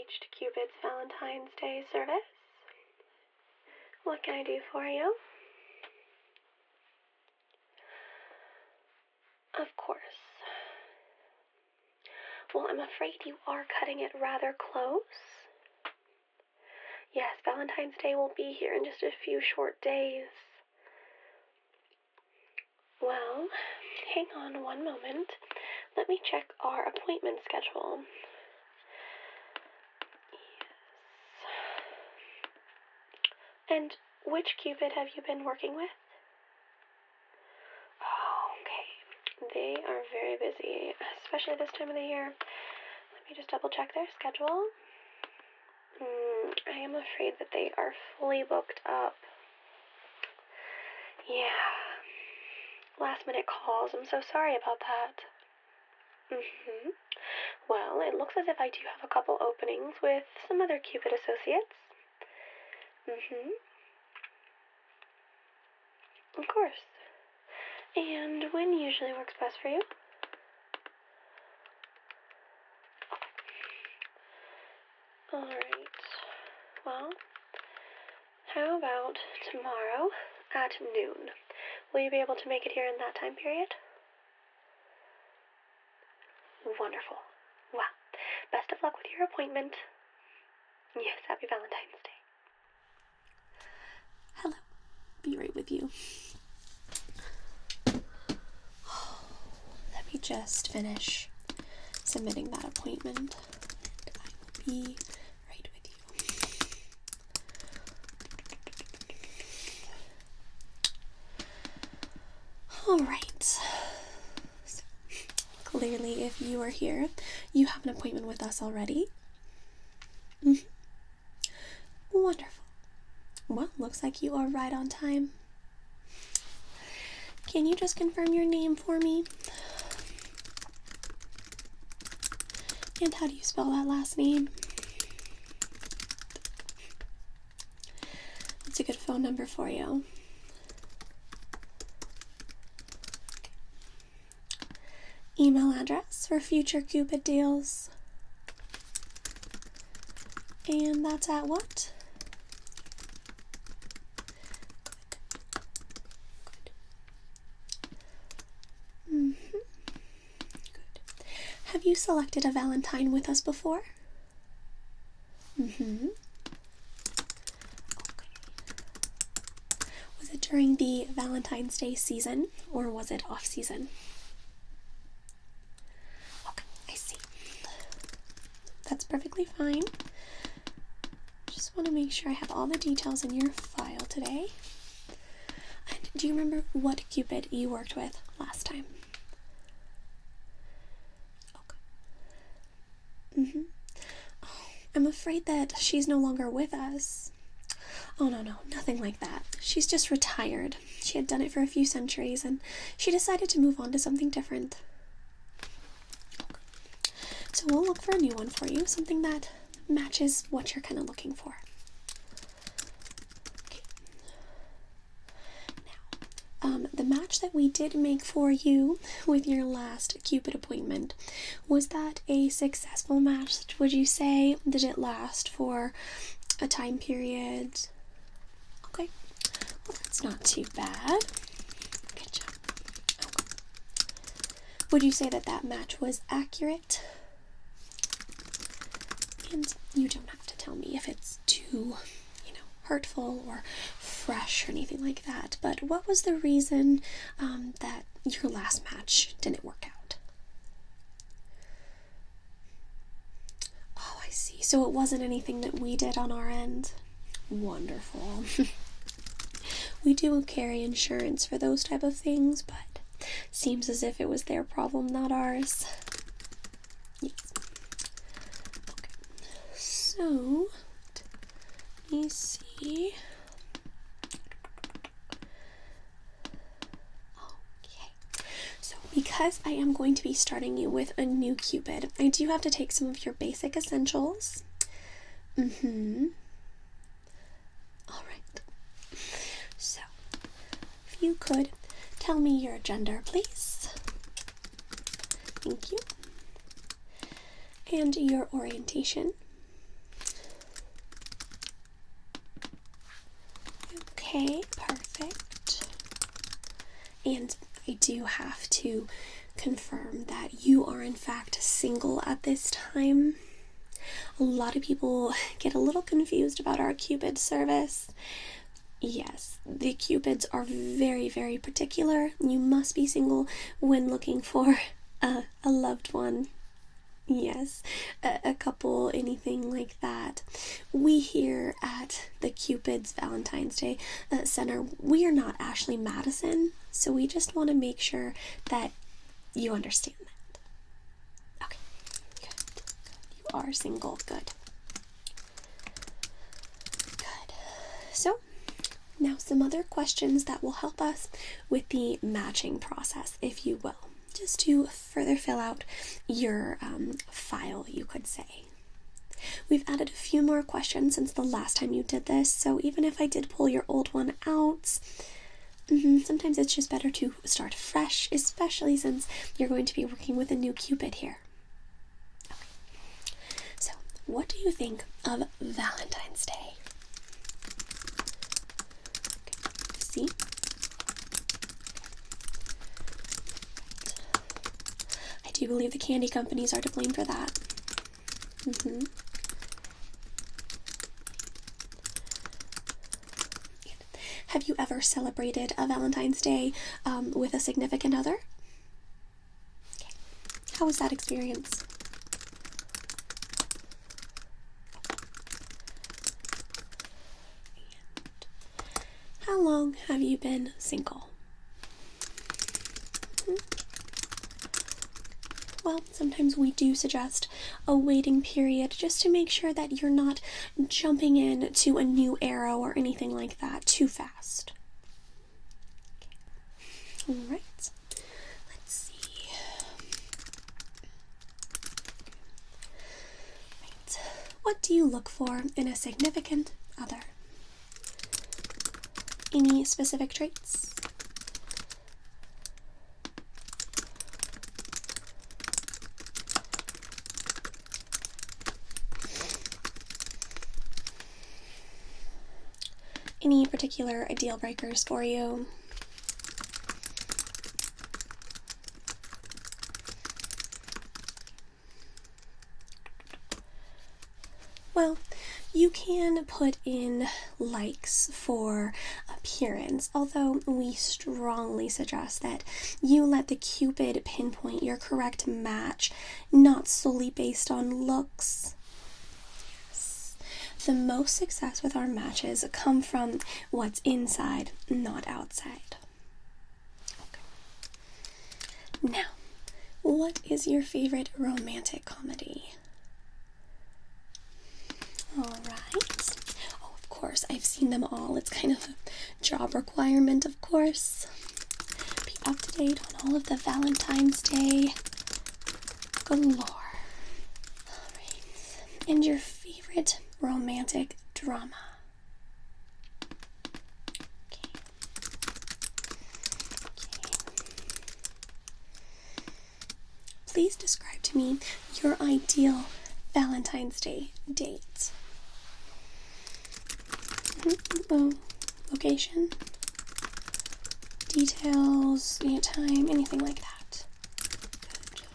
reached Cupid's Valentine's Day service. What can I do for you? Of course. Well, I'm afraid you are cutting it rather close. Yes, Valentine's Day will be here in just a few short days. Well, hang on one moment. Let me check our appointment schedule. Yes. And which Cupid have you been working with? Oh, okay. They are very busy, especially this time of the year. Let me just double check their schedule. I am afraid that they are fully booked up. Yeah. Last minute calls. I'm so sorry about that. Well, it looks as if I do have a couple openings with some other Cupid associates. Of course. And when usually works best for you? Alright. Well, how about tomorrow at noon? Will you be able to make it here in that time period? Wonderful. Well, best of luck with your appointment. Yes, happy Valentine's Day. Hello. Be right with you. Let me just finish submitting that appointment, and I will be right with you. Alright. So, clearly, if you are here, you have an appointment with us already. Wonderful. Well, looks like you are right on time. Can you just confirm your name for me? And how do you spell that last name? What's a good phone number for you? Email address for future Cupid deals. And that's at what? Good. Have you selected a Valentine with us before? Okay. Was it during the Valentine's Day season, or was it off season? Okay, I see. That's perfectly fine. Just want to make sure I have all the details in your file today. And do you remember what Cupid you worked with last time? Oh, I'm afraid that she's no longer with us. Oh, no, nothing like that. She's just retired. She had done it for a few centuries, and she decided to move on to something different. So we'll look for a new one for you, something that matches what you're kind of looking for. Okay. Now, the match that we did make for you with your last Cupid appointment, was that a successful match, would you say? Did it last for a time period? Okay, well, that's not too bad. Good job. Okay. Would you say that match was accurate? And you don't have to tell me if it's too, hurtful or fresh or anything like that, but what was the reason that your last match didn't work out? Oh, I see. So it wasn't anything that we did on our end? Wonderful. We do carry insurance for those type of things, but seems as if it was their problem, not ours. Yes. Okay. So, let me see. Okay. So, because I am going to be starting you with a new Cupid, I do have to take some of your basic essentials. Alright. So, if you could tell me your gender, please. Thank you. And your orientation. Okay, perfect. And I do have to confirm that you are in fact single at this time. A lot of people get a little confused about our Cupid service. Yes, the Cupids are very, very particular. You must be single when looking for a loved one. Yes, a couple, anything like that. We here at the Cupid's Valentine's Day Center, we are not Ashley Madison, so we just want to make sure that you understand that. Okay, good. You are single, good. Good. So, now some other questions that will help us with the matching process, if you will. Just to further fill out your file, you could say. We've added a few more questions since the last time you did this, so even if I did pull your old one out, sometimes it's just better to start fresh, especially since you're going to be working with a new Cupid here. Okay. So, what do you think of Valentine's Day? Okay. See? I do believe the candy companies are to blame for that. Have you ever celebrated a Valentine's Day with a significant other? Okay. How was that experience? And how long have you been single? Well, sometimes we do suggest a waiting period just to make sure that you're not jumping into a new era or anything like that too fast. Okay. All right. Let's see. Right. What do you look for in a significant other? Any specific traits? Any particular deal breakers for you? Well, you can put in likes for appearance, although we strongly suggest that you let the Cupid pinpoint your correct match, not solely based on looks. The most success with our matches come from what's inside, not outside. Okay. Now, what is your favorite romantic comedy? Alright. Oh, of course, I've seen them all. It's kind of a job requirement, of course. Be up to date on all of the Valentine's Day galore. Alright. And your favorite romantic drama? Okay. Please describe to me your ideal Valentine's Day date. Location, details, time, anything like that. Good.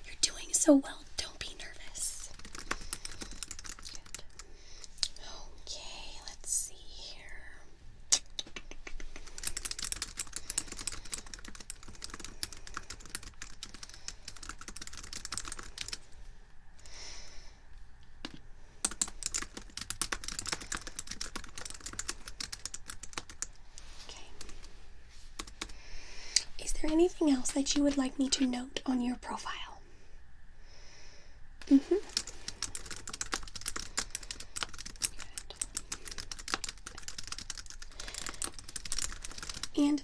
You're doing so well. Don't be nervous. Good. Okay, let's see here. Is there anything else that you would like me to note on your profile? And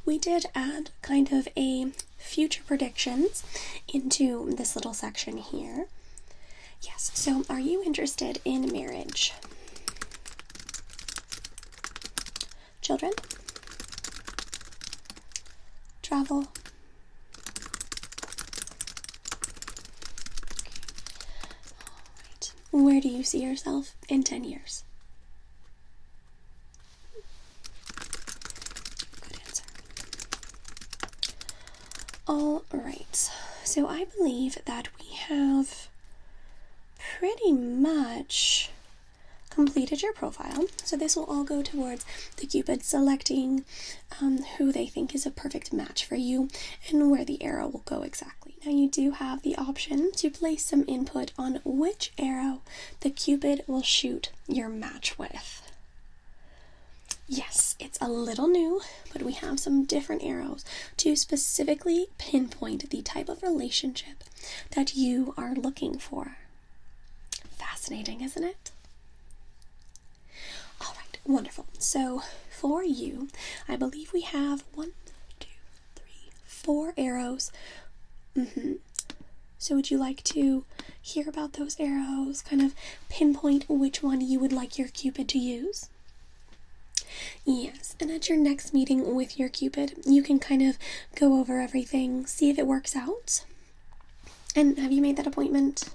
we did add kind of a future predictions into this little section here. Yes, so are you interested in marriage? Children? Travel? where do you see yourself in 10 years? Good answer. All right, so I believe that we have pretty much completed your profile. So this will all go towards the Cupid selecting who they think is a perfect match for you and where the arrow will go exactly. Now you do have the option to place some input on which arrow the Cupid will shoot your match with. Yes, it's a little new, but we have some different arrows to specifically pinpoint the type of relationship that you are looking for. Fascinating, isn't it? All right, wonderful. So for you, I believe we have 4 arrows. So would you like to hear about those arrows, kind of pinpoint which one you would like your Cupid to use? Yes, and at your next meeting with your Cupid, you can kind of go over everything, see if it works out. And have you made that appointment?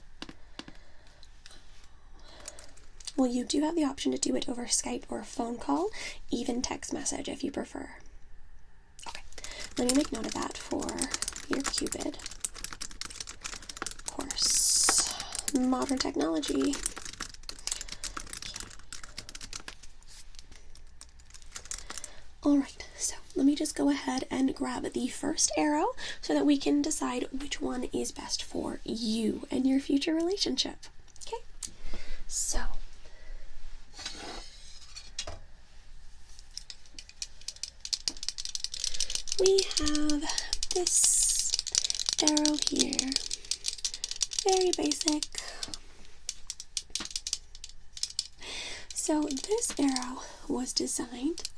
Well, you do have the option to do it over Skype or a phone call, even text message if you prefer. Okay, let me make note of that for your Cupid. Of course, modern technology. Alright, so let me just go ahead and grab the first arrow so that we can decide which one is best for you and your future relationship. Okay, so we have this arrow here, very basic. So this arrow was designed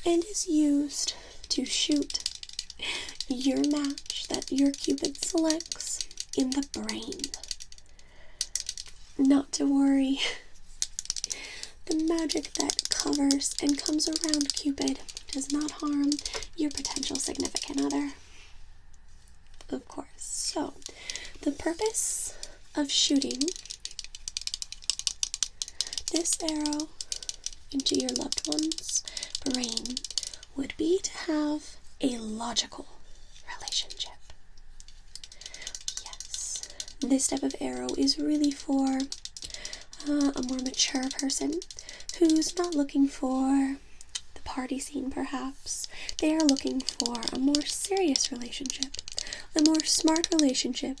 and is used to shoot your match that your Cupid selects in the brain. Not to worry, the magic that covers and comes around Cupid does not harm your potential significant other. Of course. So, the purpose of shooting this arrow into your loved one's brain would be to have a logical relationship. Yes, this type of arrow is really for a more mature person who's not looking for the party scene, perhaps. They are looking for a more serious relationship, a more smart relationship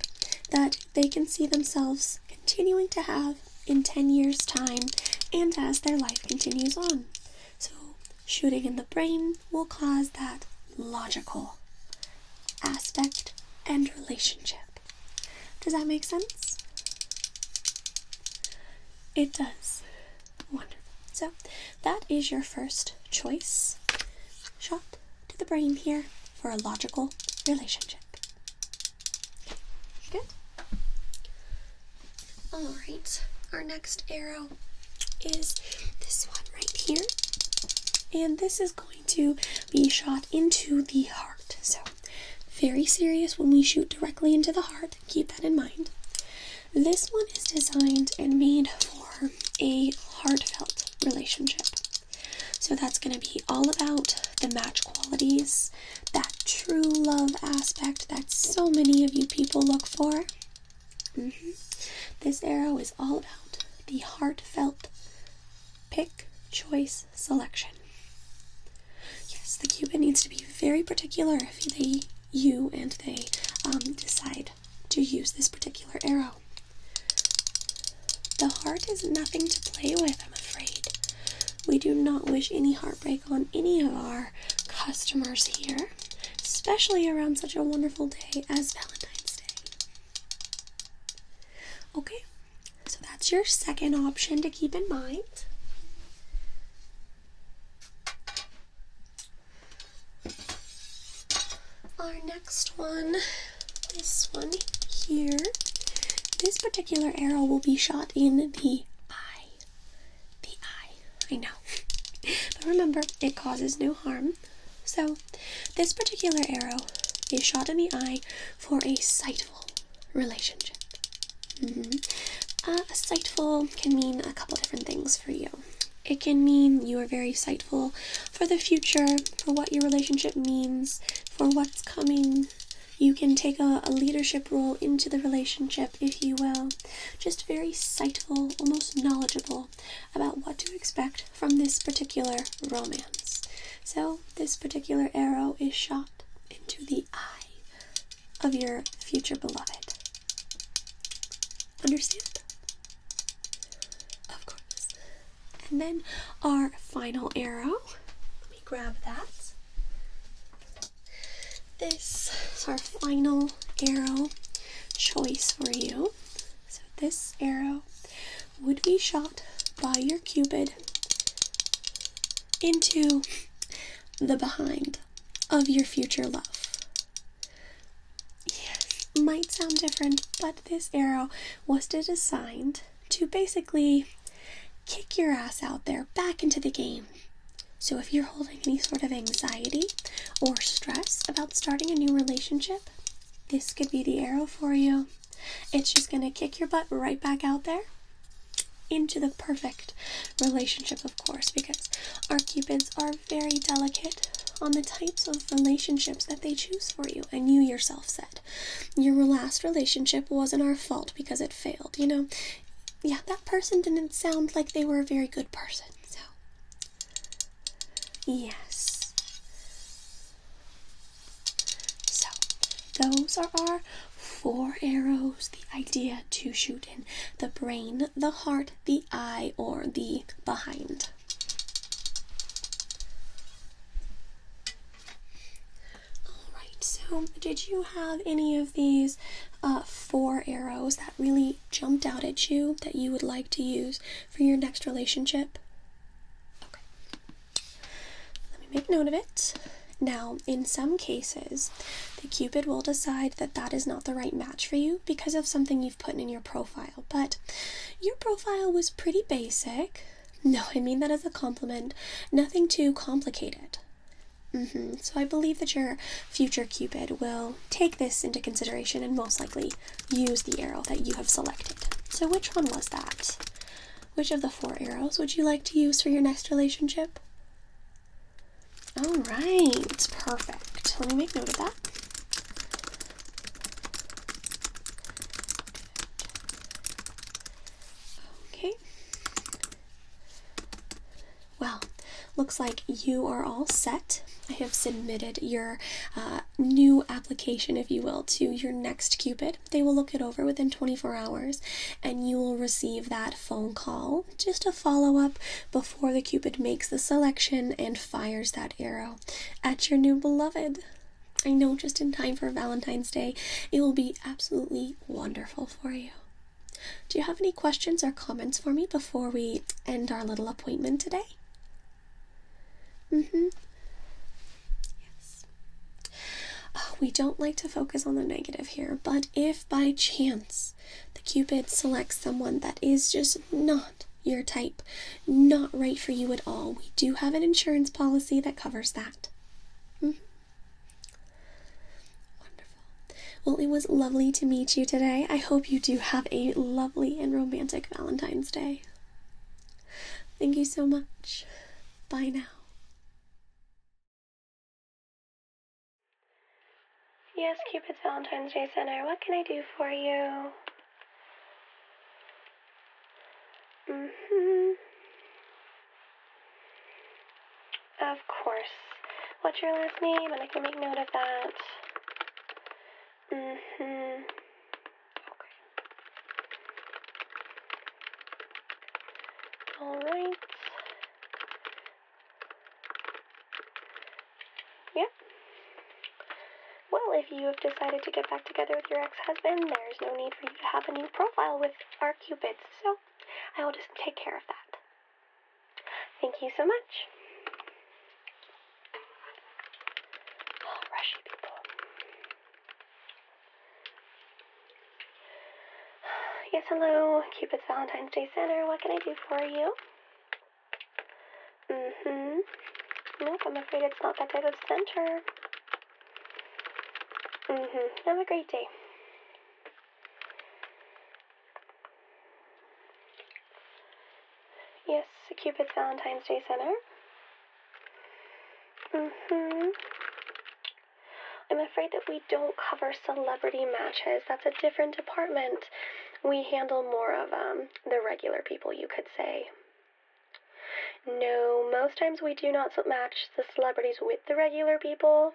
that they can see themselves continuing to have in 10 years' time and as their life continues on. So, shooting in the brain will cause that logical aspect and relationship. Does that make sense? It does. Wonderful. So, that is your first choice. Shot to the brain here for a logical relationship. Good? Alright, our next arrow is this one right here. And this is going to be shot into the heart. So, very serious when we shoot directly into the heart. Keep that in mind. This one is designed and made for a heartfelt relationship. So that's going to be all about the match qualities, that true love aspect that so many of you people look for. This arrow is all about the heartfelt pick, choice, selection. Yes, the Cupid needs to be very particular if they decide to use this particular arrow. The heart is nothing to play with, I'm afraid. We do not wish any heartbreak on any of our customers here, especially around such a wonderful day as Valentine's Day. Okay, so that's your second option to keep in mind. Our next one, this one here, this particular arrow will be shot in the eye. The eye, I know. But remember, it causes no harm. So, this particular arrow is shot in the eye for a sightful relationship. Sightful can mean a couple different things for you. It can mean you are very sightful for the future, for what your relationship means, for what's coming. You can take a leadership role into the relationship, if you will. Just very sightful, almost knowledgeable about what to expect from this particular romance. So this particular arrow is shot into the eye of your future beloved. Understand? Of course. And then our final arrow. Let me grab that. This is our final arrow choice for you. So this arrow would be shot by your Cupid into the behind of your future love. Yes, might sound different, but this arrow was designed to basically kick your ass out there back into the game. So if you're holding any sort of anxiety or stress about starting a new relationship, this could be the arrow for you. It's just going to kick your butt right back out there into the perfect relationship, of course, because our Cupids are very delicate on the types of relationships that they choose for you. And you yourself said, your last relationship wasn't our fault because it failed. You know, yeah, that person didn't sound like they were a very good person. So, yes. So, those are our 4 arrows. The idea to shoot in the brain, the heart, the eye, or the behind. Alright, so did you have any of these 4 arrows that really jumped out at you that you would like to use for your next relationship? Okay. Let me make note of it. Now, in some cases, the Cupid will decide that that is not the right match for you because of something you've put in your profile. But your profile was pretty basic. No, I mean that as a compliment. Nothing too complicated. So I believe that your future Cupid will take this into consideration and most likely use the arrow that you have selected. So which one was that? Which of the 4 arrows would you like to use for your next relationship? All right, perfect. Let me make note of that. Okay. Well, looks like you are all set. I have submitted your new application, if you will, to your next Cupid. They will look it over within 24 hours, and you will receive that phone call, just a follow-up before the Cupid makes the selection and fires that arrow at your new beloved. I know, just in time for Valentine's Day, it will be absolutely wonderful for you. Do you have any questions or comments for me before we end our little appointment today? We don't like to focus on the negative here, but if by chance the Cupid selects someone that is just not your type, not right for you at all, we do have an insurance policy that covers that. Wonderful. Well, it was lovely to meet you today. I hope you do have a lovely and romantic Valentine's Day. Thank you so much. Bye now. Yes, Cupid's Valentine's Day Center. What can I do for you? Of course. What's your last name? And I can make note of that. Okay. Alright. Yep. Well, if you have decided to get back together with your ex-husband, there's no need for you to have a new profile with our Cupids, so I will just take care of that. Thank you so much. Oh, rushy people. Yes, hello, Cupid's Valentine's Day Center. What can I do for you? Nope, I'm afraid it's not that type of center. Have a great day. Yes, Cupid's Valentine's Day Center. I'm afraid that we don't cover celebrity matches. That's a different department. We handle more of the regular people, you could say. No, most times we do not match the celebrities with the regular people.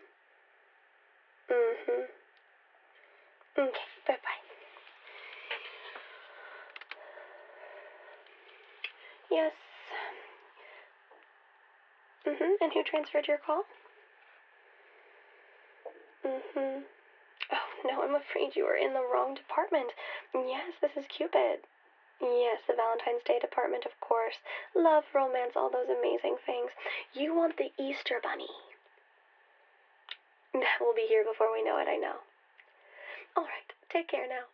Okay, bye-bye. Yes. And who transferred your call? Oh, no, I'm afraid you are in the wrong department. Yes, this is Cupid. Yes, the Valentine's Day department, of course. Love, romance, all those amazing things. You want the Easter Bunny. That will be here before we know it, I know. Alright, take care now.